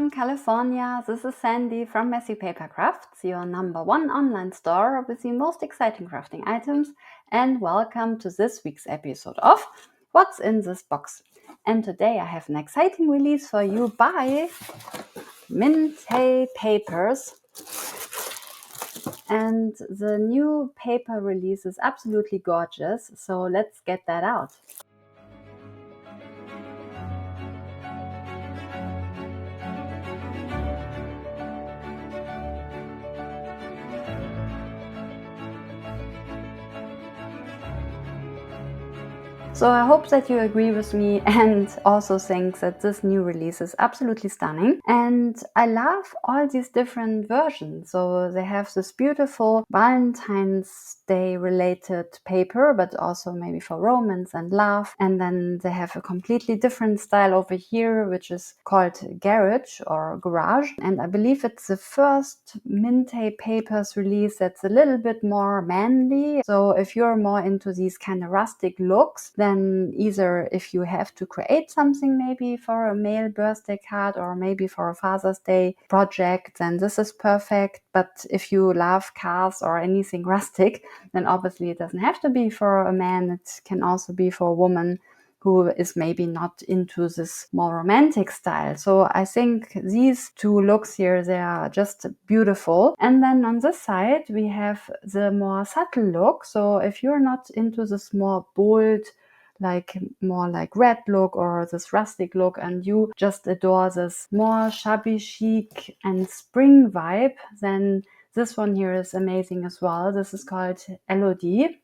from California. This is Sandy from Messy Papercrafts, your #1 online store with the most exciting crafting items. And welcome to this week's episode of What's in This Box. And today I have an exciting release for you by Mintay Papers. And the new paper release is absolutely gorgeous, so let's get that out. So I hope that you agree with me and also think that this new release is absolutely stunning. And I love all these different versions. So they have this beautiful Valentine's Day related paper, but also maybe for romance and love. And then they have a completely different style over here, which is called garage or garage. And I believe it's the first Mintay Papers release that's a little bit more manly. So if you're more into these kind of rustic looks, then either if you have to create something maybe for a male birthday card or maybe for a Father's Day project, then this is perfect. But if you love cars or anything rustic, then obviously it doesn't have to be for a man. It can also be for a woman who is maybe not into this more romantic style. So I think these two looks here, they are just beautiful. And then on this side, we have the more subtle look. So if you're not into this more bold, more like red look or this rustic look, and you just adore this more shabby chic and spring vibe, then this one here is amazing as well. This is called Elodie.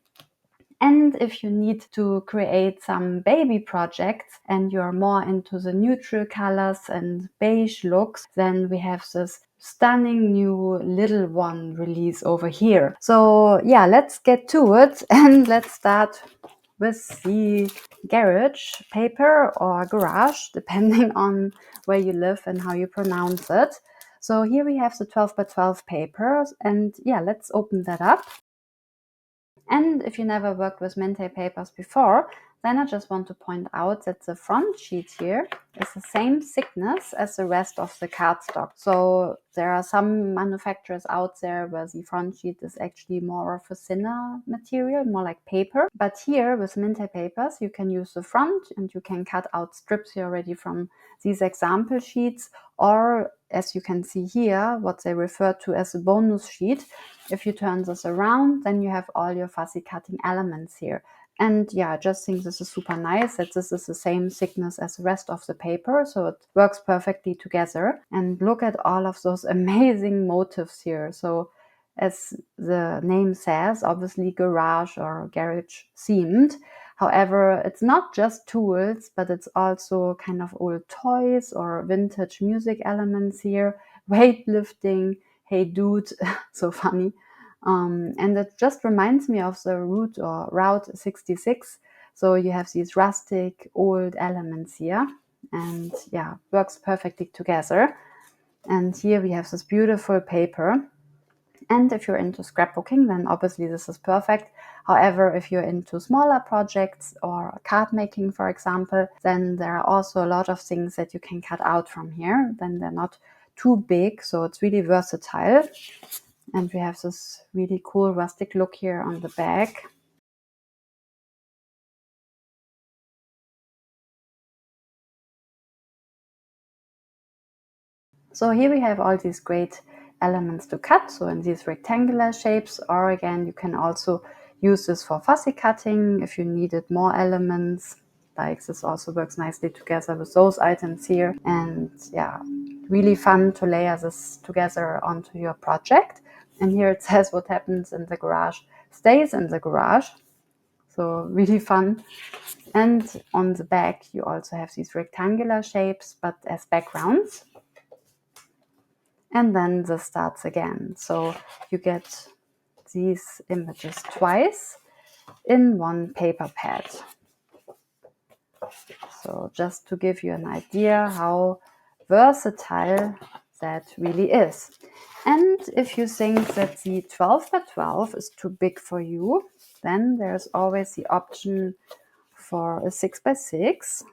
And if you need to create some baby projects and you're more into the neutral colors and beige looks, then we have this stunning new little one release over here. So yeah, let's get to it and let's start with the garage paper or garage, depending on where you live and how you pronounce it. So here we have the 12 by 12 papers, and yeah, let's open that up. And if you never worked with Mintay Papers before, then I just want to point out that the front sheet here is the same thickness as the rest of the cardstock. So there are some manufacturers out there where the front sheet is actually more of a thinner material, more like paper. But here with Mintay Papers, you can use the front and you can cut out strips here already from these example sheets, or as you can see here, what they refer to as a bonus sheet. If you turn this around, then you have all your fussy cutting elements here. And yeah, I just think this is super nice that this is the same thickness as the rest of the paper, so it works perfectly together. And look at all of those amazing motifs here. So as the name says, obviously garage or garage themed. However, it's not just tools, but it's also kind of old toys or vintage music elements here, weightlifting, hey dude, so funny. And it just reminds me of the Route 66. So you have these rustic old elements here, and yeah, works perfectly together. And here we have this beautiful paper. And if you're into scrapbooking, then obviously this is perfect. However, if you're into smaller projects or card making, for example, then there are also a lot of things that you can cut out from here. Then they're not too big, so it's really versatile. And we have this really cool rustic look here on the back. So here we have all these great elements to cut, so in these rectangular shapes, or again, you can also use this for fussy cutting if you needed more elements. Like this also works nicely together with those items here. And yeah, really fun to layer this together onto your project. And here it says what happens in the garage stays in the garage. So really fun. And on the back, you also have these rectangular shapes, but as backgrounds. And then this starts again. So you get these images twice in one paper pad. So just to give you an idea how versatile that really is. And if you think that the 12 by 12 is too big for you, then there's always the option for a 6 by 6.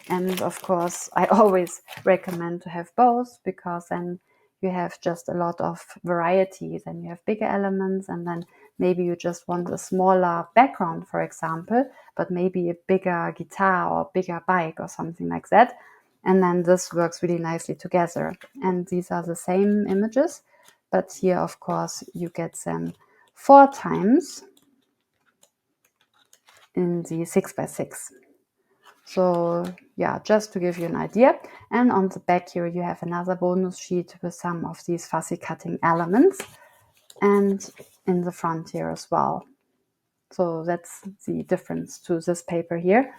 And of course, I always recommend to have both, because then you have just a lot of variety. Then you have bigger elements, and then maybe you just want a smaller background, for example, but maybe a bigger guitar or bigger bike or something like that. And then this works really nicely together. And these are the same images, but here, of course, you get them 4 times in the 6x6. So yeah, just to give you an idea. And on the back here, you have another bonus sheet with some of these fussy cutting elements, and in the front here as well. So that's the difference to this paper here.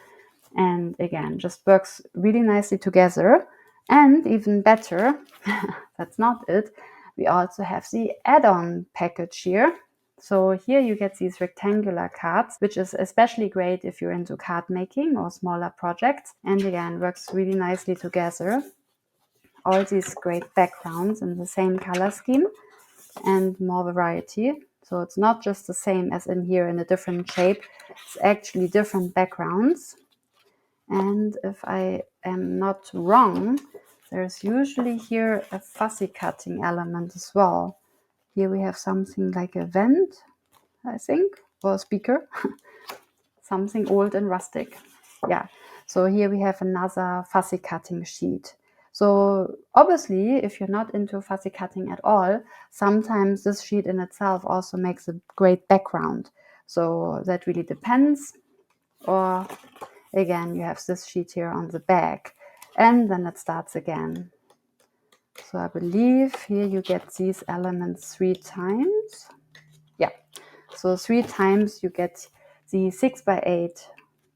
And again, just works really nicely together. And even better, that's not it, we also have the add-on package here. So here you get these rectangular cards, which is especially great if you're into card making or smaller projects. And again, works really nicely together. All these great backgrounds in the same color scheme and more variety. So it's not just the same as in here in a different shape. It's actually different backgrounds. And if I am not wrong, there's usually here a fussy cutting element as well. Here we have something like a vent, I think, or a speaker. Something old and rustic. Yeah. So here we have another fussy cutting sheet. So obviously, if you're not into fussy cutting at all, sometimes this sheet in itself also makes a great background. So that really depends. Or again, you have this sheet here on the back, and then it starts again. So I believe here you get these elements 3 times. Yeah, so 3 times you get the 6x8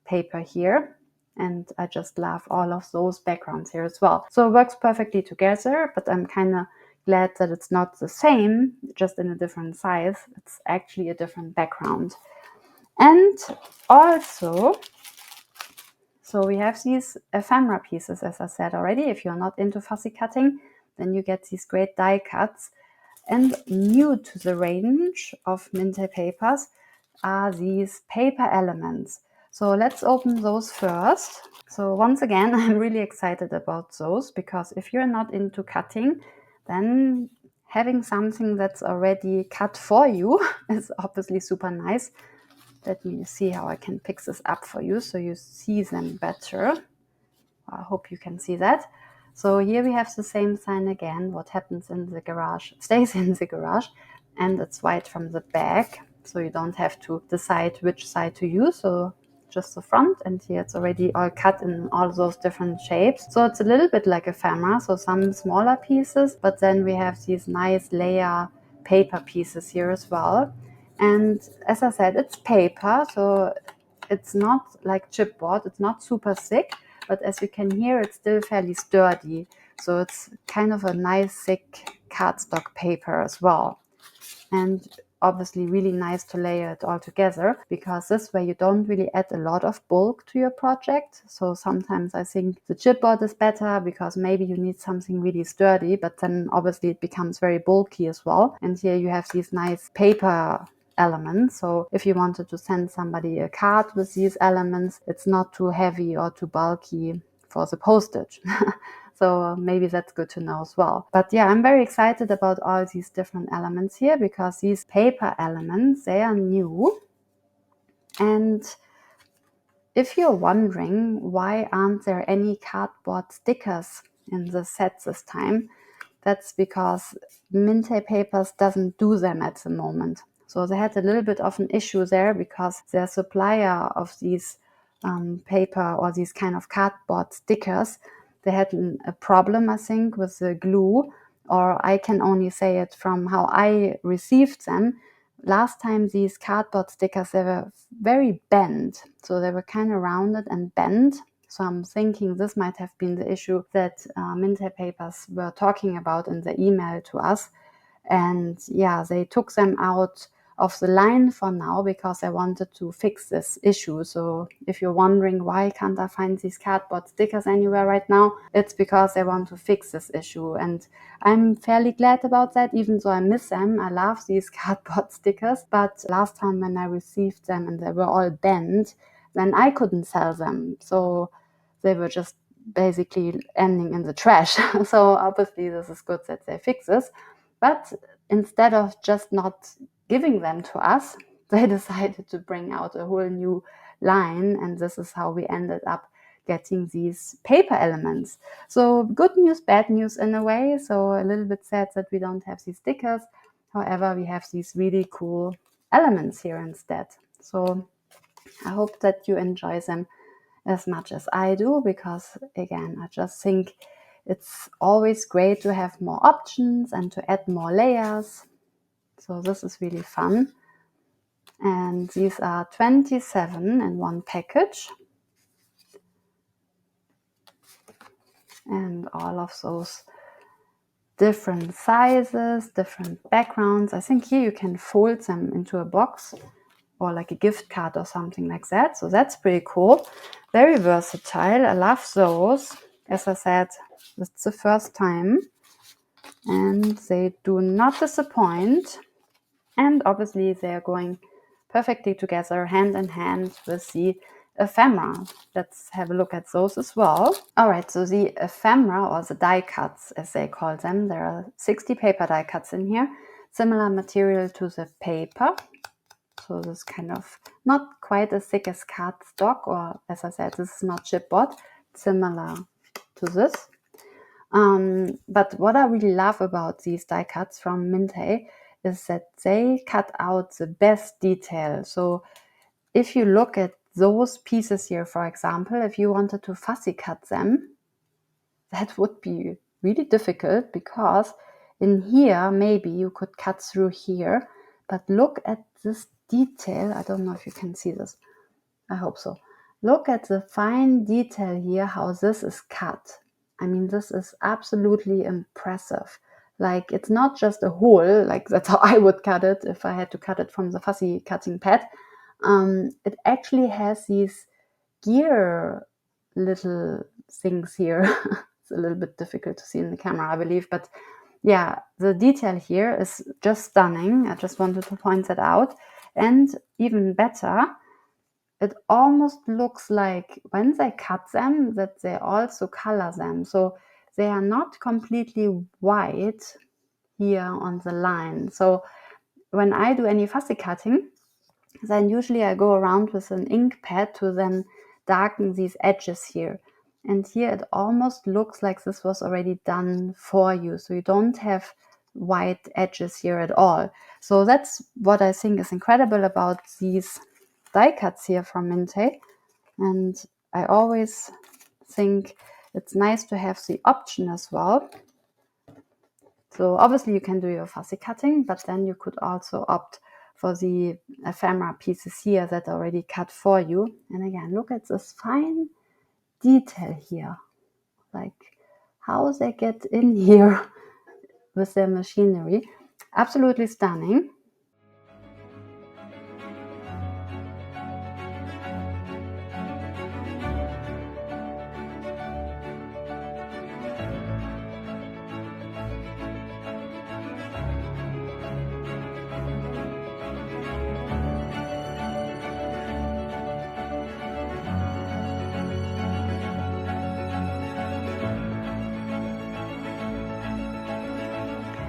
paper here, and I just love all of those backgrounds here as well. So it works perfectly together, but I'm kind of glad that it's not the same, just in a different size. It's actually a different background. And also, so we have these ephemera pieces, as I said already. If you're not into fussy cutting, then you get these great die cuts. And new to the range of Mintay papers are these paper elements. So let's open those first. So once again, I'm really excited about those, because if you're not into cutting, then having something that's already cut for you is obviously super nice. Let me see how I can pick this up for you so you see them better. I hope you can see that. So here we have the same sign again. What happens in the garage stays in the garage, and it's white from the back, so you don't have to decide which side to use. So just the front, and here it's already all cut in all those different shapes. So it's a little bit like ephemera, so some smaller pieces, but then we have these nice layer paper pieces here as well. And as I said, it's paper, so it's not like chipboard, it's not super thick, but as you can hear, it's still fairly sturdy. So it's kind of a nice thick cardstock paper as well. And obviously really nice to layer it all together, because this way you don't really add a lot of bulk to your project. So sometimes I think the chipboard is better because maybe you need something really sturdy, but then obviously it becomes very bulky as well. And here you have these nice paper elements. So if you wanted to send somebody a card with these elements, it's not too heavy or too bulky for the postage. So maybe that's good to know as well. But yeah, I'm very excited about all these different elements here, because these paper elements, they are new. And if you're wondering why aren't there any cardboard stickers in the set this time, that's because Mintay Papers doesn't do them at the moment. So they had a little bit of an issue there, because their supplier of these paper or these kind of cardboard stickers, they had a problem, I think, with the glue, or I can only say it from how I received them. Last time these cardboard stickers, they were very bent, so they were kind of rounded and bent. So I'm thinking this might have been the issue that Mintay Papers were talking about in the email to us. And yeah, they took them out of the line for now because I wanted to fix this issue. So if you're wondering why can't I find these cardboard stickers anywhere right now, it's because I want to fix this issue. And I'm fairly glad about that, even though I miss them. I love these cardboard stickers. But last time when I received them and they were all bent, then I couldn't sell them. So they were just basically ending in the trash. So obviously this is good that they fix this. But instead of just not giving them to us, they decided to bring out a whole new line, and this is how we ended up getting these paper elements. So good news, bad news in a way. So a little bit sad that we don't have these stickers. However, we have these really cool elements here instead. So I hope that you enjoy them as much as I do, because again, I just think it's always great to have more options and to add more layers. So this is really fun. And these are 27 in one package. And all of those different sizes, different backgrounds. I think here you can fold them into a box or like a gift card or something like that. So that's pretty cool. Very versatile. I love those. As I said, it's the first time and they do not disappoint. And obviously they are going perfectly together, hand in hand with the ephemera. Let's have a look at those as well. All right, so the ephemera, or the die cuts as they call them, there are 60 paper die cuts in here, similar material to the paper. So this kind of not quite as thick as cardstock, or as I said, this is not chipboard, similar to this. But what I really love about these die cuts from Mintay is that they cut out the best detail. So if you look at those pieces here, for example, if you wanted to fussy cut them, that would be really difficult, because in here maybe you could cut through here, but look at this detail. I don't know if you can see this. I hope so. Look at the fine detail here, how this is cut. I mean, this is absolutely impressive. Like, it's not just a hole, like that's how I would cut it if I had to cut it from the fussy cutting pad. It actually has these gear little things here. It's a little bit difficult to see in the camera, I believe, but yeah, the detail here is just stunning. I just wanted to point that out. And even better, it almost looks like when they cut them that they also color them. So they are not completely white here on the line. So when I do any fussy cutting, then usually I go around with an ink pad to then darken these edges here. And here it almost looks like this was already done for you. So you don't have white edges here at all. So that's what I think is incredible about these die cuts here from Mintay. And I always think it's nice to have the option as well. So obviously you can do your fussy cutting, but then you could also opt for the ephemera pieces here that are already cut for you. And again, look at this fine detail here, like how they get in here with their machinery. Absolutely stunning.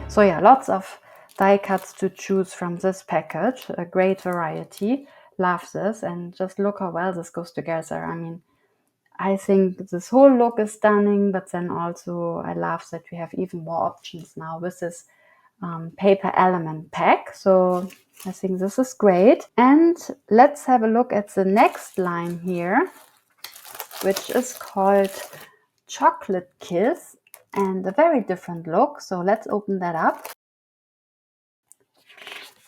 So yeah, lots of die cuts to choose from this package, a great variety. Love this, and just look how well this goes together. I mean, I think this whole look is stunning, but then also I love that we have even more options now with this paper element pack. So I think this is great. And let's have a look at the next line here, which is called Chocolate Kiss, and a very different look. So let's open that up.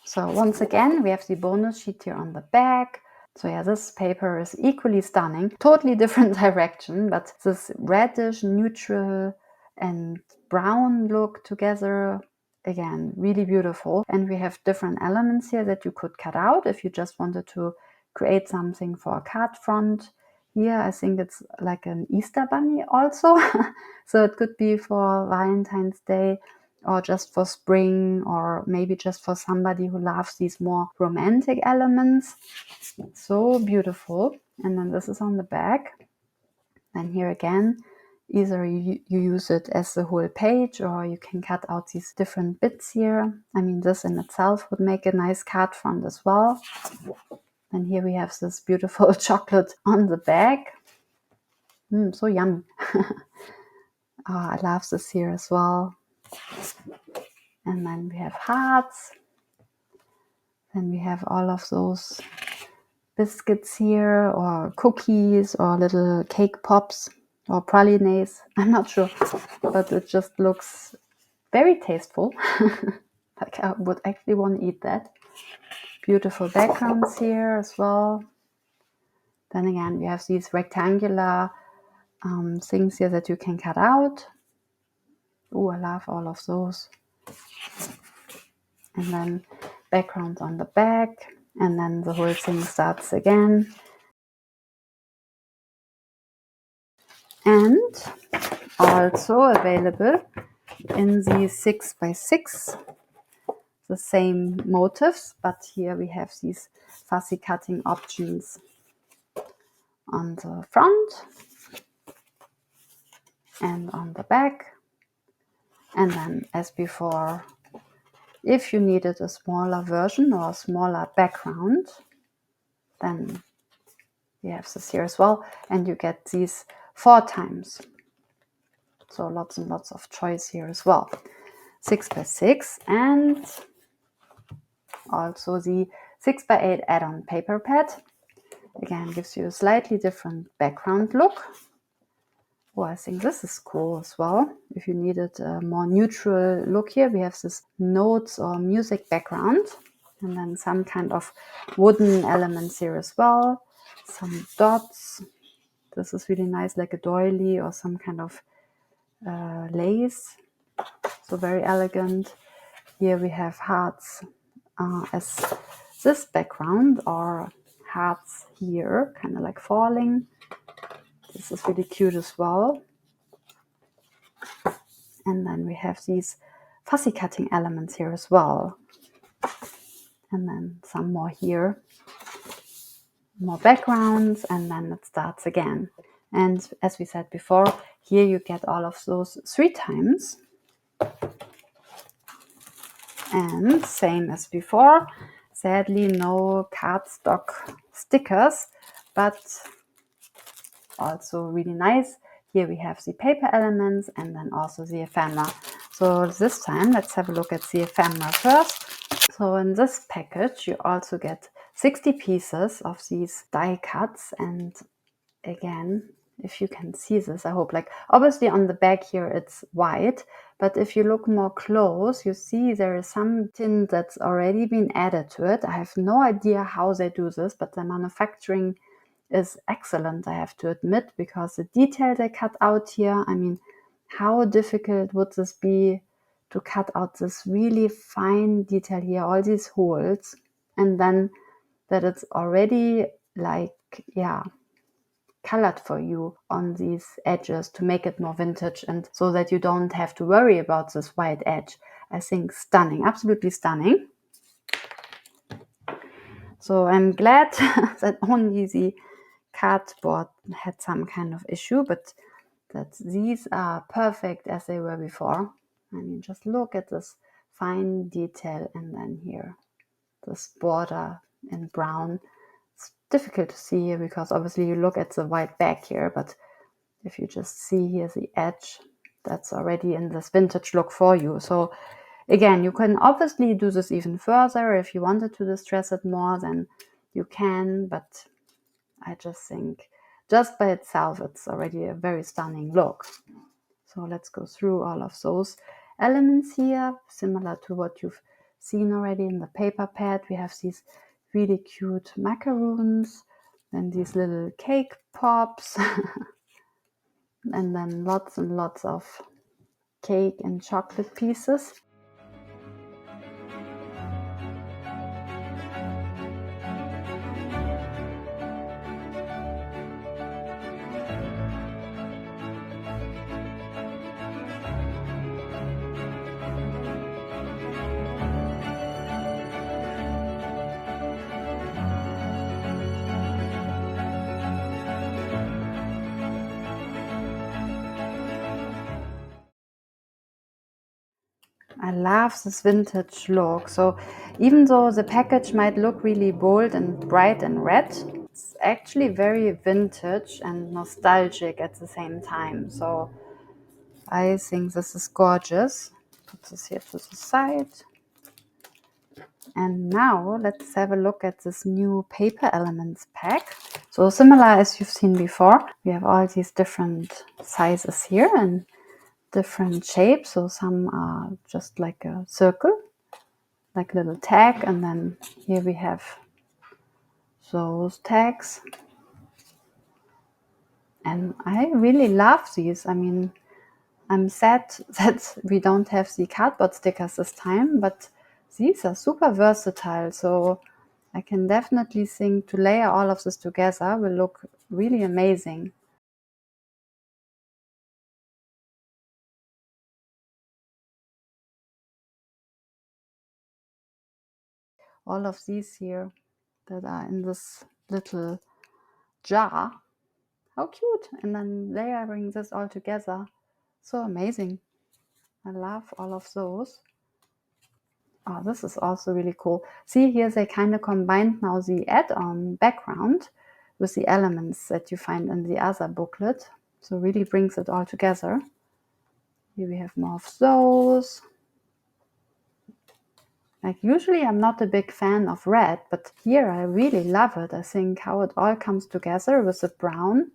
So once again, we have the bonus sheet here on the back. So yeah, this paper is equally stunning. Totally different direction, but this reddish, neutral and brown look together, again, really beautiful. And we have different elements here that you could cut out if you just wanted to create something for a card front. Here, I think it's like an Easter bunny also. So it could be for Valentine's Day, or just for spring, or maybe just for somebody who loves these more romantic elements. So beautiful. And then this is on the back. And here again, either you use it as the whole page, or you can cut out these different bits here. I mean, this in itself would make a nice card front as well. And here we have this beautiful chocolate on the back. So yummy. I love this here as well. And then we have hearts. Then we have all of those biscuits here, or cookies, or little cake pops, or pralines. I'm not sure, but it just looks very tasteful. Like I would actually want to eat that. Beautiful backgrounds here as well. Then again, we have these rectangular things here that you can cut out. Oh, I love all of those. And then backgrounds on the back, and then the whole thing starts again. And also available in the 6x6, the same motifs, but here we have these fussy cutting options on the front and on the back. And then, as before, if you needed a smaller version or a smaller background, then you have this here as well, and you get these 4 times. So lots and lots of choice here as well. 6x6, and also the 6x8 add-on paper pad. Again, gives you a slightly different background look. Oh, I think this is cool as well. If you needed a more neutral look here, we have this notes or music background, and then some kind of wooden elements here as well. Some dots. This is really nice, like a doily or some kind of lace. So very elegant. Here we have hearts as this background, or hearts here, kind of like falling. This is really cute as well. And then we have these fussy cutting elements here as well. And then some more here. More backgrounds, and then it starts again. And as we said before, here you get all of those 3 times. And same as before, sadly no cardstock stickers, but also really nice. Here we have the paper elements and then also the ephemera. So this time let's have a look at the ephemera first. So in this package you also get 60 pieces of these die cuts, and again, if you can see this, I hope, like obviously on the back here it's white, but if you look more close, you see there is some tint that's already been added to it. I have no idea how they do this, but the manufacturing is excellent, I have to admit, because the detail they cut out here, I mean, how difficult would this be to cut out this really fine detail here, all these holes, and then that it's already like, yeah, colored for you on these edges to make it more vintage, and so that you don't have to worry about this white edge. I think stunning, absolutely stunning. So I'm glad that only the cardboard had some kind of issue, but that these are perfect as they were before. I mean, just look at this fine detail, and then here this border in brown. It's difficult to see here because obviously you look at the white back here, but if you just see here the edge, that's already in this vintage look for you. So again, you can obviously do this even further. If you wanted to distress it more, then you can, but I just think just by itself, it's already a very stunning look. So let's go through all of those elements here, similar to what you've seen already in the paper pad. We have these really cute macaroons, then these little cake pops, and then lots and lots of cake and chocolate pieces. I love this vintage look. So even though the package might look really bold and bright and red, it's actually very vintage and nostalgic at the same time. So I think this is gorgeous. Put this here to the side. And now let's have a look at this new paper elements pack. So similar as you've seen before, we have all these different sizes here and different shapes. So some are just like a circle, like a little tag, and then here we have those tags. And I really love these. I mean, I'm sad that we don't have the cardboard stickers this time, but these are super versatile. So I can definitely think to layer all of this together will look really amazing. All of these here that are in this little jar. How cute! And then layering this all together. So amazing. I love all of those. Oh, this is also really cool. See here, they kind of combined now the add-on background with the elements that you find in the other booklet. So really brings it all together. Here we have more of those. Like usually I'm not a big fan of red, but here I really love it. I think how it all comes together with the brown,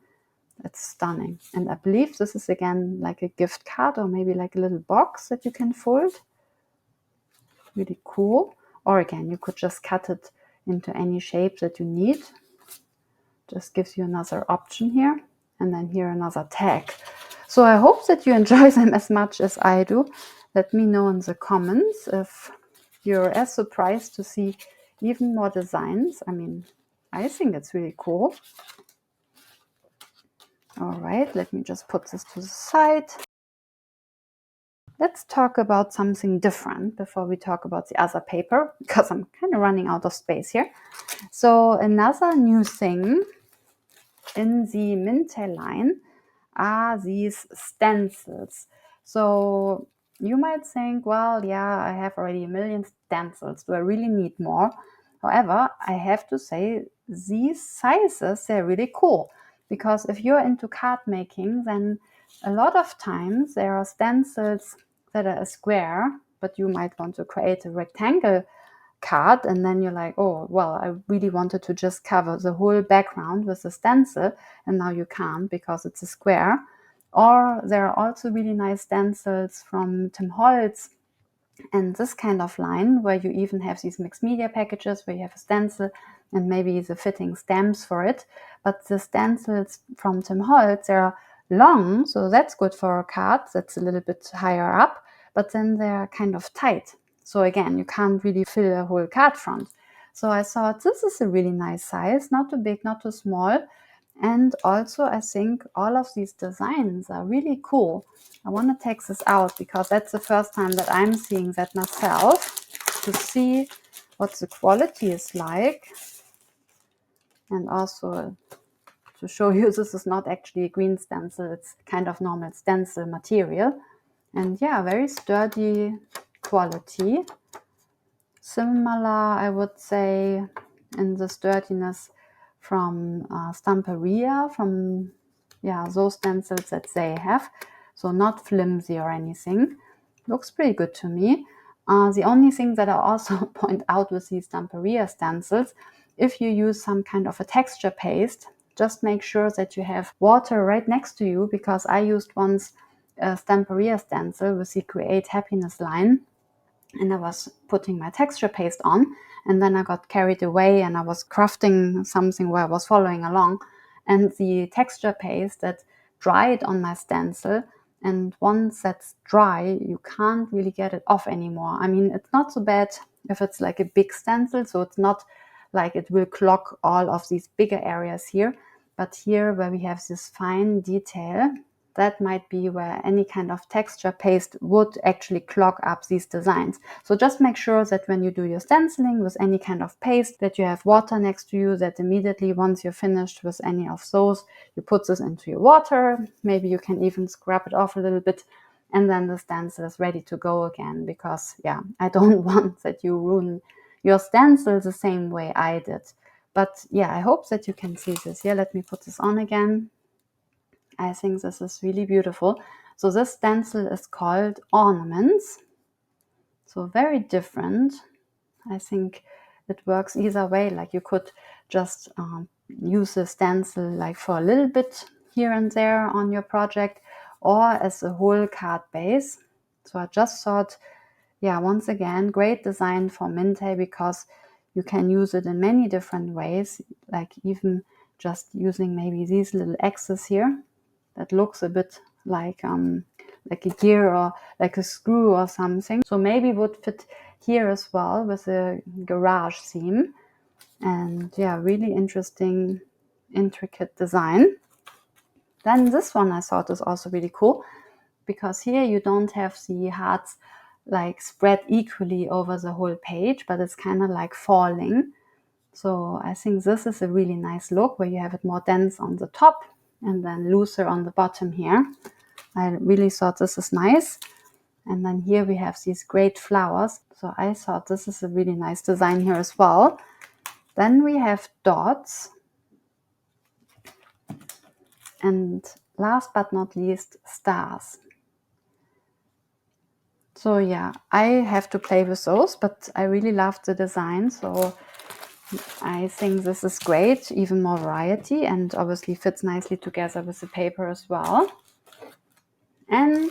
it's stunning. And I believe this is again like a gift card or maybe like a little box that you can fold. Really cool. Or again, you could just cut it into any shape that you need. Just gives you another option here. And then here another tag. So I hope that you enjoy them as much as I do. Let me know in the comments if you're as surprised to see even more designs. I mean, I think it's really cool. All right, let me just put this to the side. Let's talk about something different before we talk about the other paper, because I'm kind of running out of space here. So another new thing in the Mintay line are these stencils. So you might think, well, yeah, I have already a million stencils. Do I really need more? However, I have to say these sizes, they're really cool, because if you're into card making, then a lot of times there are stencils that are a square, but you might want to create a rectangle card, and then you're like, oh, well, I really wanted to just cover the whole background with a stencil, and now you can't because it's a square. Or there are also really nice stencils from Tim Holtz and this kind of line, where you even have these mixed media packages where you have a stencil and maybe the fitting stamps for it. But the stencils from Tim Holtz, they're long, so that's good for a card that's a little bit higher up, but then they're kind of tight. So again, you can't really fill a whole card front. So I thought this is a really nice size, not too big, not too small. And also I think all of these designs are really cool. I want to take this out because that's the first time that I'm seeing that myself, to see what the quality is like. And also to show you this is not actually a green stencil, it's kind of normal stencil material. And yeah, very sturdy quality. Similar, I would say, in the sturdiness from Stamperia, from those stencils that they have. So not flimsy or anything. Looks pretty good to me. The only thing that I also point out with these Stamperia stencils, if you use some kind of a texture paste, just make sure that you have water right next to you, because I used once a Stamperia stencil with the Create Happiness line, and I was putting my texture paste on, and then I got carried away and I was crafting something where I was following along, and the texture paste that dried on my stencil, and once that's dry you can't really get it off anymore. I mean, it's not so bad if it's like a big stencil, so it's not like it will clog all of these bigger areas here, but here where we have this fine detail, that might be where any kind of texture paste would actually clog up these designs. So just make sure that when you do your stenciling with any kind of paste, that you have water next to you, that immediately once you're finished with any of those, you put this into your water. Maybe you can even scrub it off a little bit and then the stencil is ready to go again, because yeah, I don't want that you ruin your stencil the same way I did. But yeah, I hope that you can see this here. Let me put this on again. I think this is really beautiful. So this stencil is called Ornaments. So very different. I think it works either way. Like you could just use the stencil like for a little bit here and there on your project, or as a whole card base. So I just thought, yeah, once again, great design for Mintay, because you can use it in many different ways, like even just using maybe these little X's here that looks a bit like a gear or like a screw or something. So maybe would fit here as well with a garage theme. And yeah, really interesting, intricate design. Then this one I thought is also really cool, because here you don't have the hearts like spread equally over the whole page, but it's kind of like falling. So I think this is a really nice look, where you have it more dense on the top and then looser on the bottom here. I really thought this is nice. And then here we have these great flowers. So I thought this is a really nice design here as well. Then we have dots. And last but not least, stars. So yeah, I have to play with those, but I really love the design. So I think this is great, even more variety, and obviously fits nicely together with the paper as well. And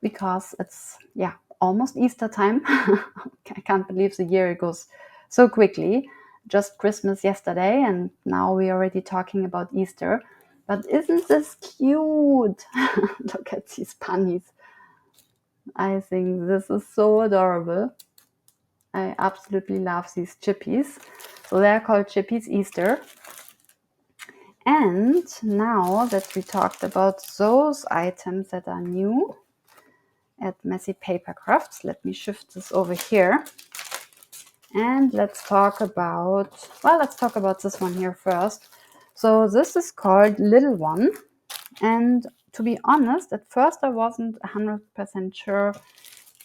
because it's, yeah, almost Easter time. I can't believe the year goes so quickly. Just Christmas yesterday, and now we're already talking about Easter. But isn't this cute? Look at these bunnies. I think this is so adorable. I absolutely love these chippies. So they're called Chippies Easter. And now that we talked about those items that are new at Messy Papercrafts, let me shift this over here. And let's talk about this one here first. So this is called Little One. And to be honest, at first I wasn't 100% sure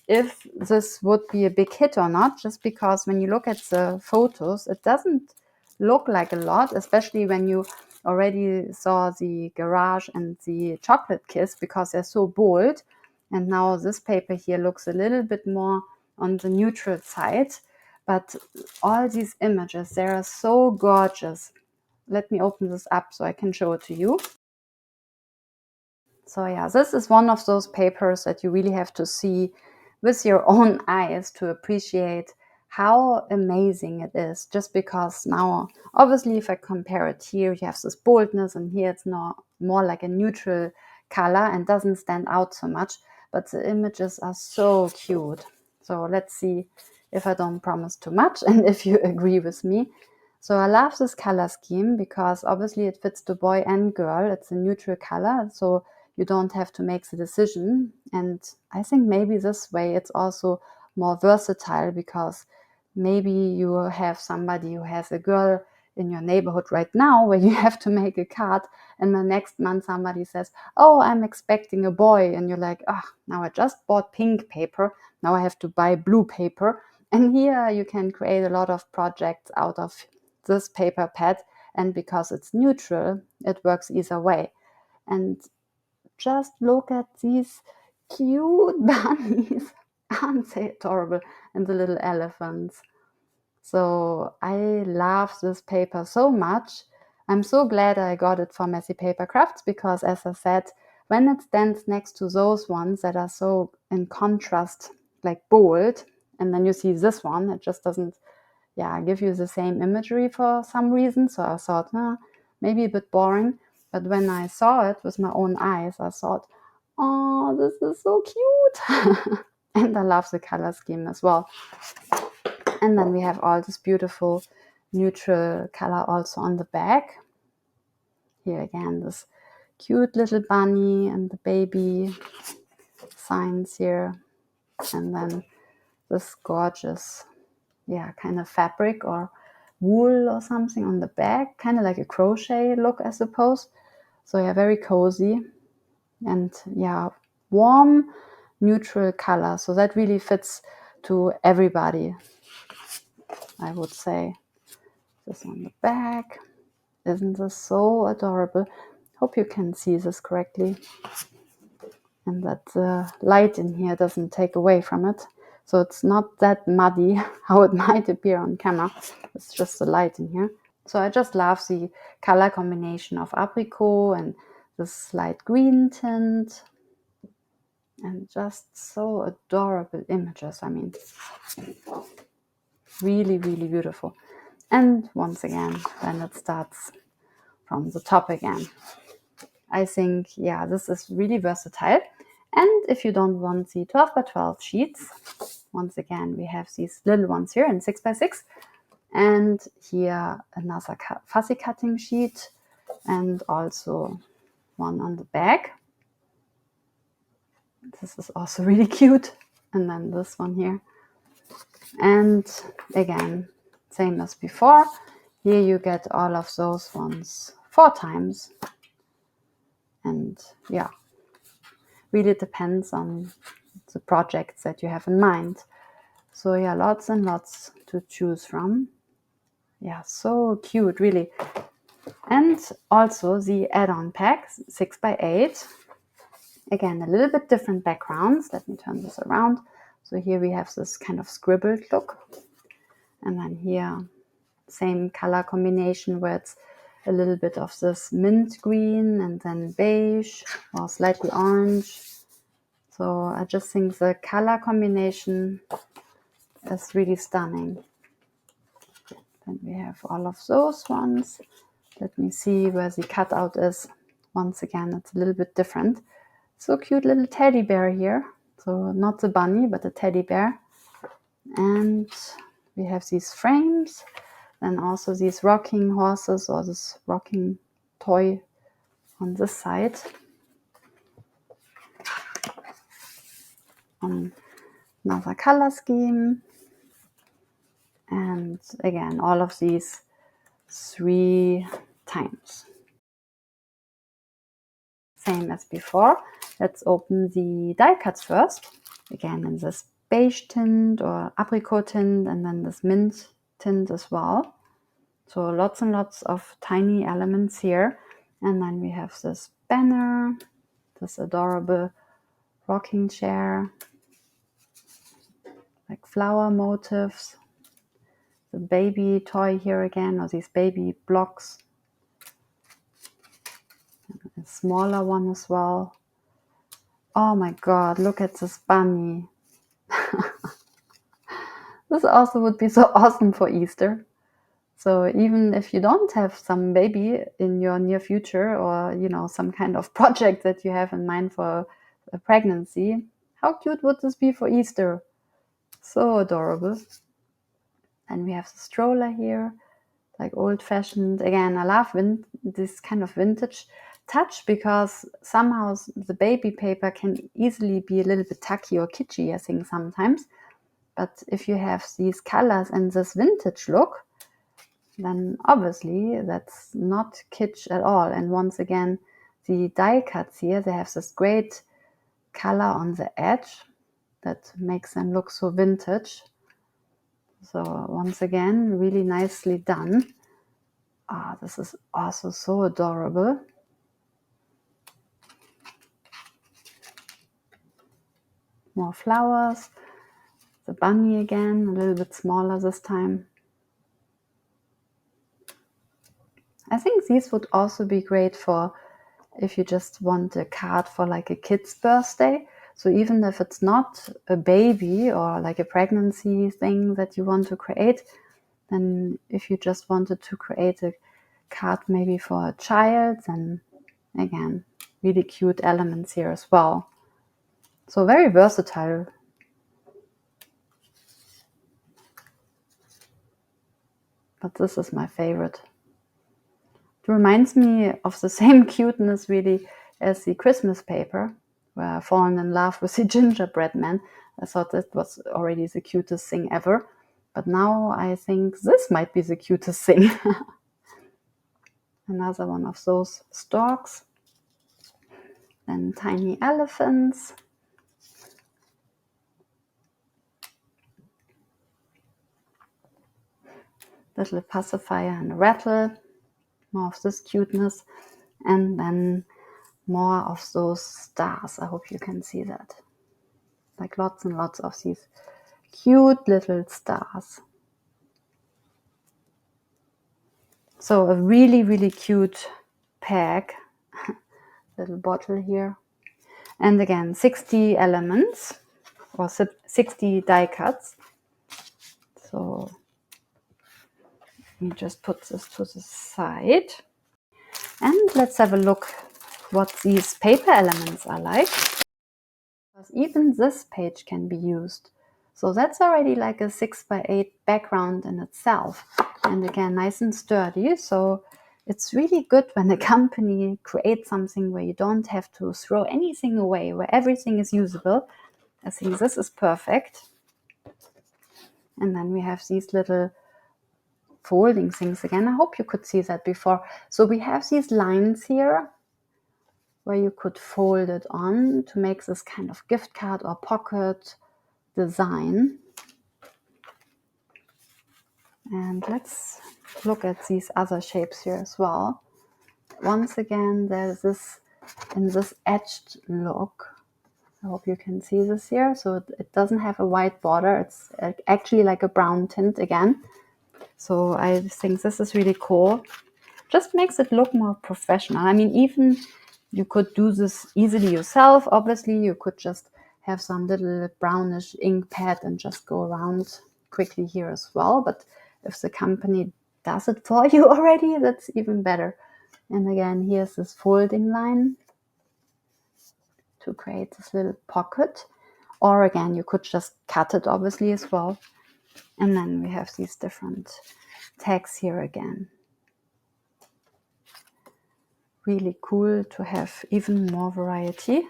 if this would be a big hit or not, just because when you look at the photos, it doesn't look like a lot, especially when you already saw the garage and the chocolate kiss, because they're so bold. And now this paper here looks a little bit more on the neutral side. But all these images, they are so gorgeous. Let me open this up so I can show it to you. So yeah, this is one of those papers that you really have to see with your own eyes to appreciate how amazing it is. Just because now, obviously, if I compare it here, you have this boldness, and here it's not more like a neutral color and doesn't stand out so much. But the images are so cute. So let's see if I don't promise too much and if you agree with me. So I love this color scheme because obviously it fits the boy and girl. It's a neutral color, so you don't have to make the decision. And I think maybe this way it's also more versatile, because maybe you have somebody who has a girl in your neighborhood right now where you have to make a card, and the next month somebody says, oh, I'm expecting a boy, and you're like, oh, now I just bought pink paper, now I have to buy blue paper. And here you can create a lot of projects out of this paper pad, and because it's neutral, it works either way. And just look at these cute bunnies. Aren't they adorable? And the little elephants. So I love this paper so much. I'm so glad I got it from Messy Papercrafts, because as I said, when it stands next to those ones that are so in contrast, like bold, and then you see this one, it just doesn't give you the same imagery for some reason. So I thought, maybe a bit boring. But when I saw it with my own eyes, I thought, oh, this is so cute. And I love the color scheme as well. And then we have all this beautiful neutral color also on the back. Here again, this cute little bunny and the baby signs here. And then this gorgeous, kind of fabric or wool or something on the back, kind of like a crochet look, I suppose. So very cozy, and warm, neutral color. So that really fits to everybody, I would say. This on the back. Isn't this so adorable? Hope you can see this correctly. And that the light in here doesn't take away from it. So it's not that muddy how it might appear on camera. It's just the light in here. So I just love the color combination of apricot and this light green tint. And just so adorable images. I mean, really, really beautiful. And once again, then it starts from the top again. I think, yeah, this is really versatile. And if you don't want the 12 by 12 sheets, once again, we have these little ones here in 6 by 6. And here another fussy cutting sheet and also one on the back. This is also really cute. And then this one here. And again, same as before. Here you get all of those ones 4 times. And yeah, really depends on the projects that you have in mind. So yeah, lots and lots to choose from. Yeah, so cute, really. And also the add-on pack, 6 by 8. Again, a little bit different backgrounds. Let me turn this around. So here we have this kind of scribbled look. And then here, same color combination where it's a little bit of this mint green and then beige or slightly orange. So I just think the color combination is really stunning. Then we have all of those ones. Let me see where the cutout is. Once again, it's a little bit different. So cute little teddy bear here. So not the bunny, but a teddy bear. And we have these frames. Then also these rocking horses or this rocking toy on this side. Another color scheme. And again, all of these 3 times. Same as before. Let's open the die cuts first. Again, in this beige tint or apricot tint and then this mint tint as well. So lots and lots of tiny elements here. And then we have this banner, this adorable rocking chair, like flower motifs, the baby toy here again, or these baby blocks. A smaller one as well. Oh my god, look at this bunny. This also would be so awesome for Easter. So even if you don't have some baby in your near future or, you know, some kind of project that you have in mind for a pregnancy, how cute would this be for Easter? So adorable. And we have the stroller here, like old-fashioned. Again, I love this kind of vintage touch because somehow the baby paper can easily be a little bit tacky or kitschy, I think, sometimes. But if you have these colors and this vintage look, then obviously that's not kitsch at all. And once again, the die cuts here, they have this great color on the edge that makes them look so vintage. So once again, really nicely done. Ah, this is also so adorable. More flowers. The bunny again, a little bit smaller this time. I think these would also be great for if you just want a card for like a kid's birthday. So even if it's not a baby or like a pregnancy thing that you want to create, then if you just wanted to create a card maybe for a child, then again, really cute elements here as well. So very versatile. But this is my favorite. It reminds me of the same cuteness really as the Christmas paper, where I've fallen in love with the gingerbread man. I thought that was already the cutest thing ever. But now I think this might be the cutest thing. Another one of those storks. Then tiny elephants. little pacifier and a rattle, more of this cuteness, and then more of those stars. I hope you can see that. Like lots and lots of these cute little stars. So a really, really cute pack. Little bottle here. And again, 60 elements or 60 die cuts. So let me just put this to the side. And let's have a look what these paper elements are like. Because even this page can be used. So that's already like a 6x8 background in itself. And again, nice and sturdy. So it's really good when a company creates something where you don't have to throw anything away, where everything is usable. I think this is perfect. And then we have these little folding things again. I hope you could see that before. So we have these lines here where you could fold it on to make this kind of gift card or pocket design. And let's look at these other shapes here as well. Once again, there's this in this edged look. I hope you can see this here. So it doesn't have a white border. It's actually like a brown tint again. So I think this is really cool. Just makes it look more professional. I mean, even you could do this easily yourself. Obviously, you could just have some little brownish ink pad and just go around quickly here as well. But if the company does it for you already, that's even better. And again, here's this folding line to create this little pocket. Or again, you could just cut it obviously as well. And then we have these different tags here again. Really cool to have even more variety.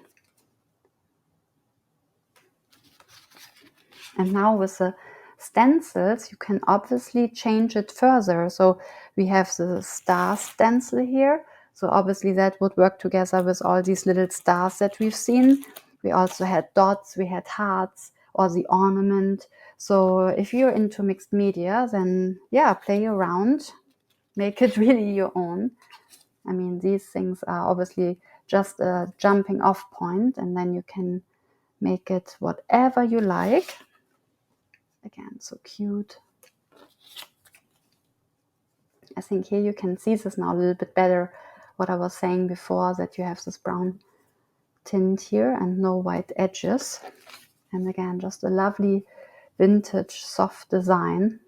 And now with the stencils, you can obviously change it further. So we have the star stencil here. So obviously that would work together with all these little stars that we've seen. We also had dots, we had hearts, or the ornament. So if you're into mixed media, then yeah, play around, make it really your own. I mean, these things are obviously just a jumping off point, and then you can make it whatever you like. Again, so cute. I think here you can see this now a little bit better, what I was saying before, that you have this brown tint here and no white edges. And again, just a lovely vintage soft design.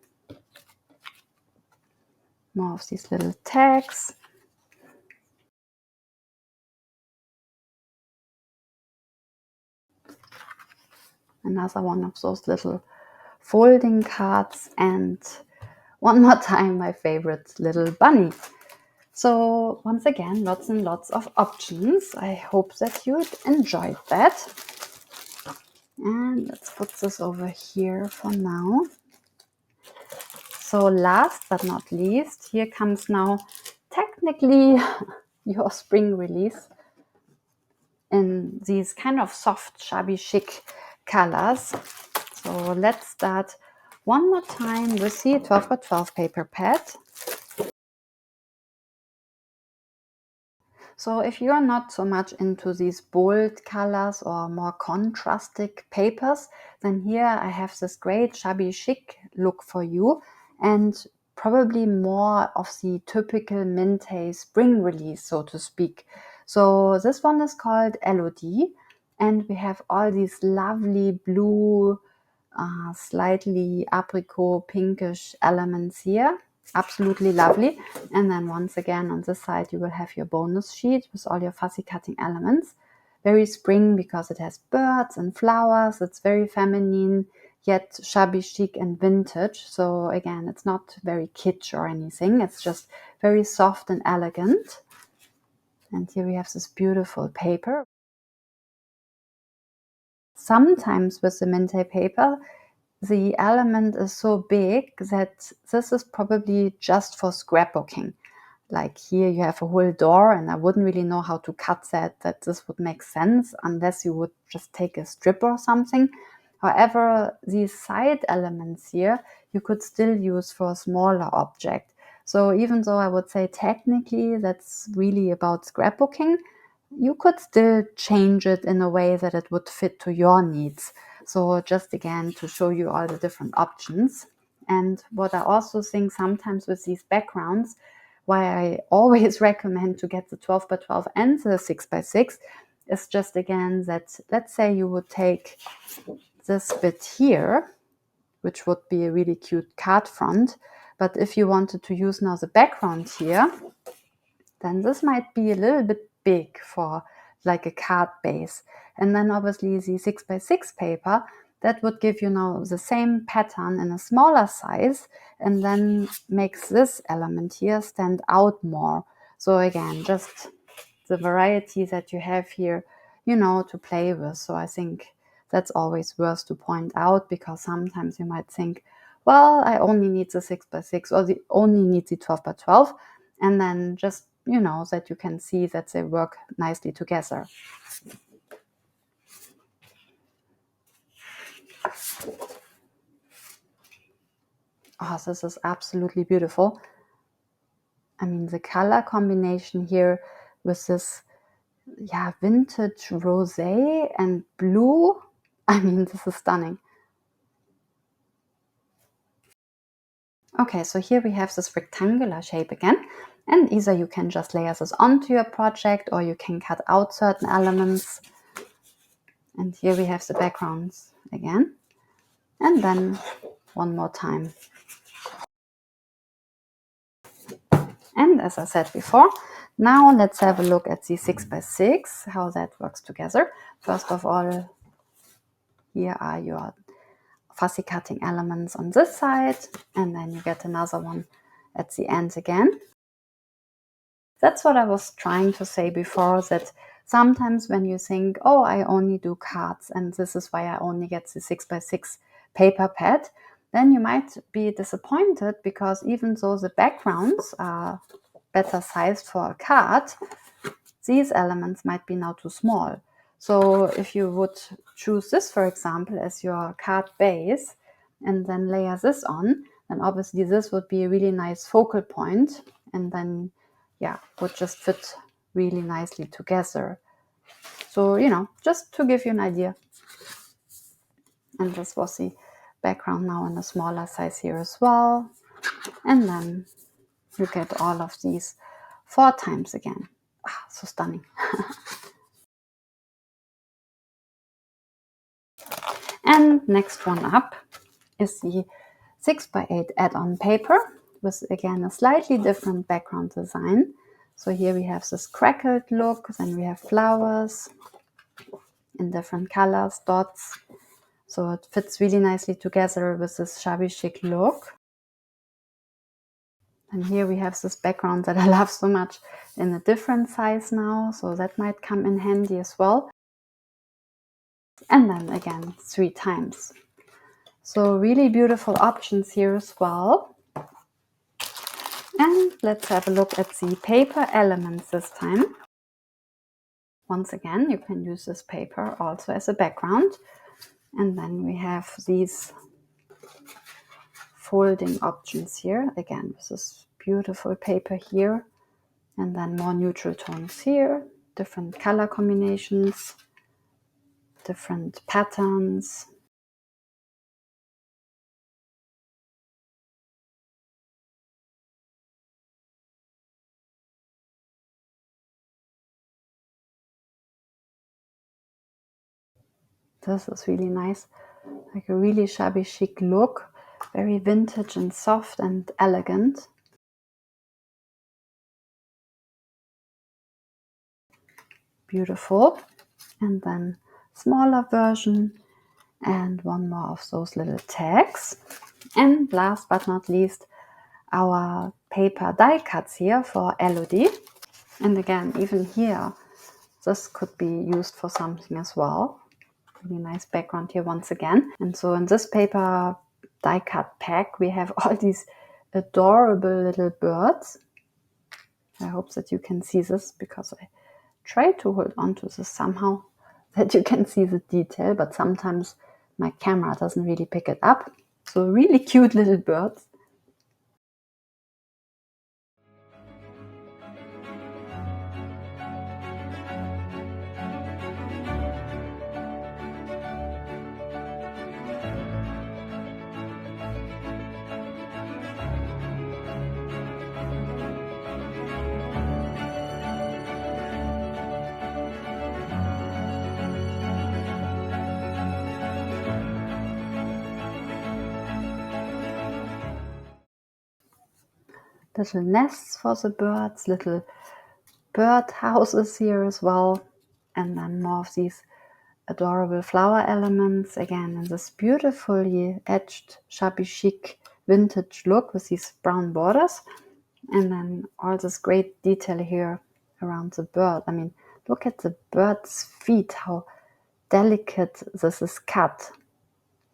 More of these little tags. Another one of those little folding cards, and one more time my favorite little bunny. So once again, lots and lots of options. I hope that you enjoyed that. And let's put this over here for now. So last but not least, here comes now technically your spring release in these kind of soft shabby chic colors. So let's start one more time with the 12x12 paper pad. So if you're not so much into these bold colors or more contrastic papers, then here I have this great shabby chic look for you, and probably more of the typical Mintay spring release, so to speak. So this one is called Elodie, and we have all these lovely blue, slightly apricot pinkish elements here. Absolutely lovely. And then once again on this side you will have your bonus sheet with all your fussy cutting elements. Very spring because it has birds and flowers. It's very feminine yet shabby chic and vintage. So again, it's not very kitsch or anything. It's just very soft and elegant. And here we have this beautiful paper. Sometimes with the Mintay paper, the element is so big that this is probably just for scrapbooking. Like here you have a whole door, and I wouldn't really know how to cut that this would make sense unless you would just take a strip or something. However, these side elements here, you could still use for a smaller object. So even though I would say technically that's really about scrapbooking, you could still change it in a way that it would fit to your needs. So just again, to show you all the different options. And what I also think sometimes with these backgrounds, why I always recommend to get the 12 by 12 and the 6 by 6 is just again that, let's say you would take this bit here, which would be a really cute card front. But if you wanted to use now the background here, then this might be a little bit big for like a card base. And then obviously the 6 by 6 paper, that would give you now the same pattern in a smaller size and then makes this element here stand out more. So again, just the variety that you have here, you know, to play with. So I think that's always worth to point out, because sometimes you might think, well, I only need the 6 by 6 or the only need the 12 by 12. And then just, you know, that you can see that they work nicely together. Oh, this is absolutely beautiful. I mean, the color combination here with this, yeah, vintage rosé and blue. I mean, this is stunning. Okay, so here we have this rectangular shape again, and either you can just layer this onto your project or you can cut out certain elements. And here we have the backgrounds again, and then one more time. And as I said before, now let's have a look at the 6 by 6, how that works together. First of all, here are your fussy cutting elements on this side, and then you get another one at the end again. That's what I was trying to say before, that sometimes when you think, oh, I only do cards and this is why I only get the 6 by 6 paper pad, then you might be disappointed, because even though the backgrounds are better sized for a card, these elements might be now too small. So if you would choose this, for example, as your card base and then layer this on, then obviously this would be a really nice focal point, and then, yeah, would just fit really nicely together. So, you know, just to give you an idea. And this was the background now in a smaller size here as well. And then you get all of these 4 times again. Ah, so stunning. And next one up is the 6 by 8 add-on paper with again a slightly different background design. So here we have this crackled look, then we have flowers in different colors, dots. So it fits really nicely together with this shabby chic look. And here we have this background that I love so much in a different size now, so that might come in handy as well. And then again 3 times. So really beautiful options here as well. And let's have a look at the paper elements this time. Once again, you can use this paper also as a background. And then we have these folding options here. Again, with this beautiful paper here. And then more neutral tones here. Different color combinations. Different patterns. This is really nice, like a really shabby chic look, very vintage and soft and elegant. Beautiful. And then smaller version and one more of those little tags. And last but not least, our paper die cuts here for Elodie. And again, even here, this could be used for something as well. Really nice background here once again. And so in this paper die cut pack, we have all these adorable little birds. I hope that you can see this, because I try to hold on to this somehow that you can see the detail, but sometimes my camera doesn't really pick it up. So really cute little birds. Little nests for the birds, little bird houses here as well, and then more of these adorable flower elements, again in this beautifully edged shabby chic vintage look with these brown borders, and then all this great detail here around the bird. I mean, look at the bird's feet, how delicate this is cut.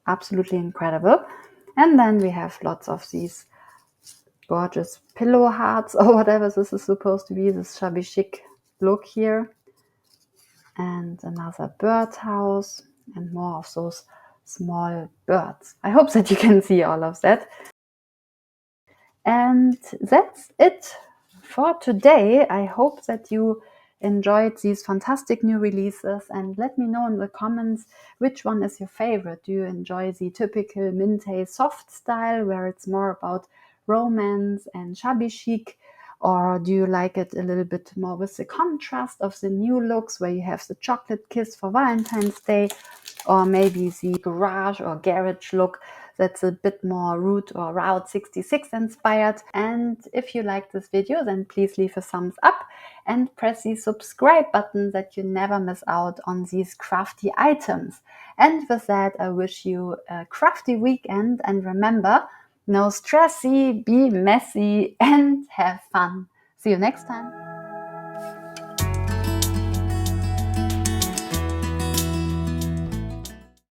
Absolutely incredible. And then we have lots of these gorgeous pillow hearts or whatever this is supposed to be, this shabby chic look here. And another bird house and more of those small birds. I hope that you can see all of that. And that's it for today. I hope that you enjoyed these fantastic new releases, and let me know in the comments which one is your favorite. Do you enjoy the typical Mintay soft style where it's more about romance and shabby chic, or do you like it a little bit more with the contrast of the new looks where you have the chocolate kiss for Valentine's Day, or maybe the garage or garage look that's a bit more Route or Route 66 inspired? And if you like this video, then please leave a thumbs up and press the subscribe button that you never miss out on these crafty items. And with that, I wish you a crafty weekend, and remember, no stressy, be messy and have fun. See you next time.